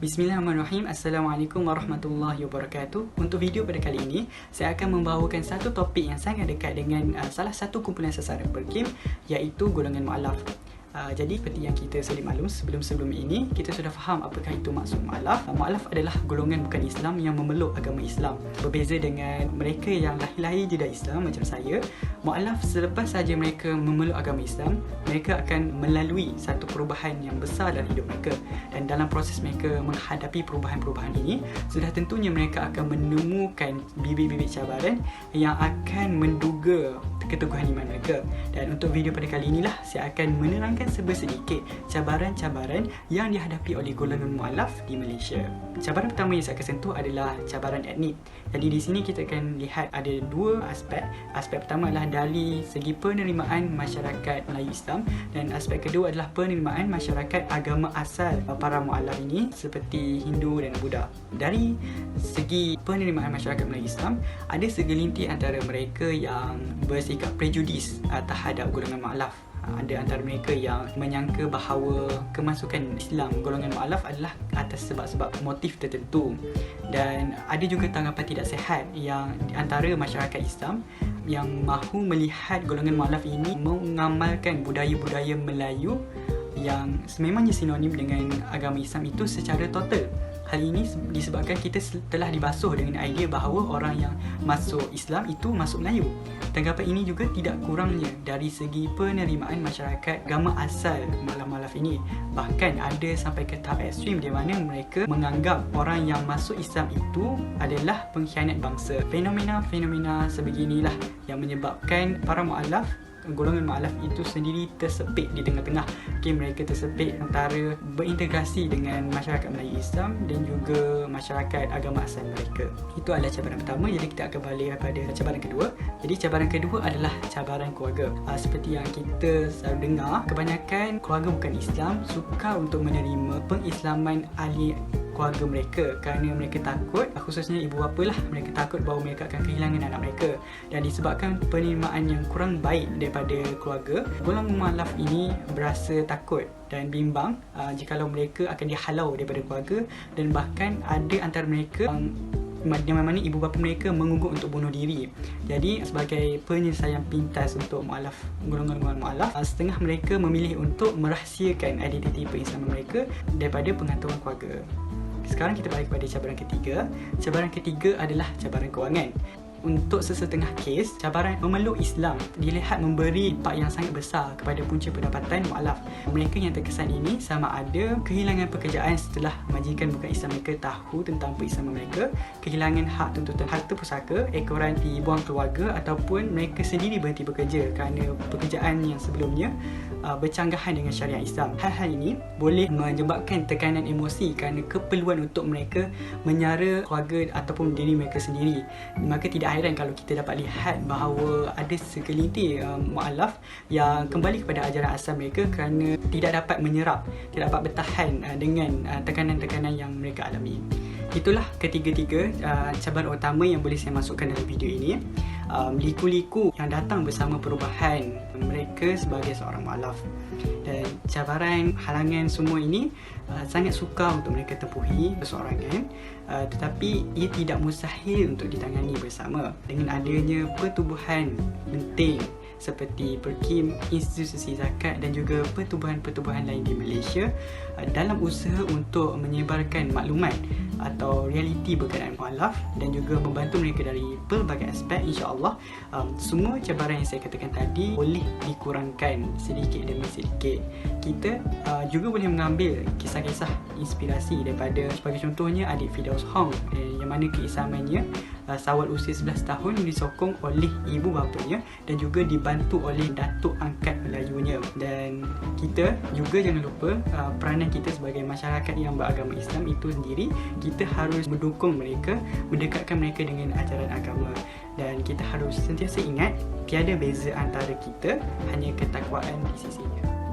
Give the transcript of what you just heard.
Bismillahirrahmanirrahim. Assalamualaikum warahmatullahi wabarakatuh. Untuk video pada kali ini, saya akan membawakan satu topik yang sangat dekat dengan salah satu kumpulan sasaran Perkim, iaitu golongan mu'alaf. Jadi seperti yang kita sedia maklum sebelum ini, kita sudah faham apakah itu maksud mu'alaf. Mu'alaf adalah golongan bukan Islam yang memeluk agama Islam. Berbeza dengan mereka yang lahir je dari Islam macam saya, mu'alaf selepas saja mereka memeluk agama Islam, mereka akan melalui satu perubahan yang besar dalam hidup mereka. Dan dalam proses mereka menghadapi perubahan-perubahan ini, sudah tentunya mereka akan menemukan bibit-bibit cabaran yang akan menduga keteguhan iman mereka. Dan untuk video pada kali inilah, saya akan menerangkan sedikit cabaran-cabaran yang dihadapi oleh golongan mu'alaf di Malaysia. Cabaran pertama yang saya akan sentuh adalah cabaran etnik. Jadi di sini kita akan lihat ada dua aspek. Aspek pertama adalah dari segi penerimaan masyarakat Melayu Islam, dan aspek kedua adalah penerimaan masyarakat agama asal para mu'alaf ini seperti Hindu dan Buddha. Dari segi penerimaan masyarakat Melayu Islam, ada segelintir antara mereka yang bersikap prejudis terhadap golongan mu'alaf. Ada antara mereka yang menyangka bahawa kemasukan Islam golongan mu'alaf adalah atas sebab-sebab motif tertentu. Dan ada juga tanggapan tidak sihat yang antara masyarakat Islam yang mahu melihat golongan mu'alaf ini mengamalkan budaya-budaya Melayu yang sememangnya sinonim dengan agama Islam itu secara total. Hal ini disebabkan kita telah dibasuh dengan idea bahawa orang yang masuk Islam itu masuk Melayu. Tanggapan ini juga tidak kurangnya dari segi penerimaan masyarakat agama asal mu'alaf ini. Bahkan ada sampai ke tahap ekstrim di mana mereka menganggap orang yang masuk Islam itu adalah pengkhianat bangsa. Fenomena-fenomena sebeginilah yang menyebabkan para mu'alaf, golongan mu'alaf itu sendiri tersepit di tengah-tengah. Mereka tersepit antara berintegrasi dengan masyarakat Melayu Islam dan juga masyarakat agama asal mereka. Itu adalah cabaran pertama. Jadi kita akan balik pada cabaran kedua. Jadi cabaran kedua adalah cabaran keluarga. Seperti yang kita selalu dengar, kebanyakan keluarga bukan Islam suka untuk menerima pengislaman ahli keluarga mereka kerana mereka takut, khususnya ibu bapa lah, mereka takut bahawa mereka akan kehilangan anak mereka. Dan disebabkan penerimaan yang kurang baik daripada keluarga, golongan mu'alaf ini berasa takut dan bimbang jikalau mereka akan dihalau daripada keluarga, dan bahkan ada antara mereka yang mana ibu bapa mereka mengugut untuk bunuh diri. Jadi sebagai penyelesaian pintas untuk mu'alaf, golongan mu'alaf, setengah mereka memilih untuk merahsiakan identiti pengislaman mereka daripada pengetahuan keluarga. Sekarang kita balik kepada cabaran ketiga. Cabaran ketiga adalah cabaran kewangan. Untuk sesetengah kes, cabaran memeluk Islam dilihat memberi impak yang sangat besar kepada punca pendapatan mu'alaf. Mereka yang terkesan ini sama ada kehilangan pekerjaan setelah majikan bukan Islam mereka tahu tentang pengislaman mereka, kehilangan hak tuntutan harta pusaka, ekoran dibuang keluarga, ataupun mereka sendiri berhenti bekerja kerana pekerjaan yang sebelumnya bercanggahan dengan syariat Islam. Hal-hal ini boleh menyebabkan tekanan emosi kerana keperluan untuk mereka menyara keluarga ataupun diri mereka sendiri. Maka tidak heran kalau kita dapat lihat bahawa ada segelintir mu'alaf yang kembali kepada ajaran asal mereka kerana tidak dapat menyerap, tidak dapat bertahan dengan tekanan-tekanan yang mereka alami. Itulah ketiga-tiga cabaran utama yang boleh saya masukkan dalam video ini. Liku-liku yang datang bersama perubahan mereka sebagai seorang mu'alaf. Dan cabaran, halangan semua ini sangat sukar untuk mereka tempuhi berseorangan, tetapi ia tidak mustahil untuk ditangani bersama dengan adanya pertubuhan penting seperti Perkim, institusi zakat dan juga pertubuhan-pertubuhan lain di Malaysia dalam usaha untuk menyebarkan maklumat atau realiti berkenaan mu'alaf dan juga membantu mereka dari pelbagai aspek. InsyaAllah semua cabaran yang saya katakan tadi boleh dikurangkan sedikit demi sedikit. Kita juga boleh mengambil kisah-kisah inspirasi daripada, sebagai contohnya, adik Firdaus Hong yang mana keislamannya sawal usia 11 tahun disokong oleh ibu bapanya dan juga dibantu oleh datuk angkat Melayunya. Dan kita juga jangan lupa peranan kita sebagai masyarakat yang beragama Islam itu sendiri. Kita harus mendukung mereka, mendekatkan mereka dengan ajaran agama. Dan kita harus sentiasa ingat tiada beza antara kita, hanya ketakwaan di sisinya.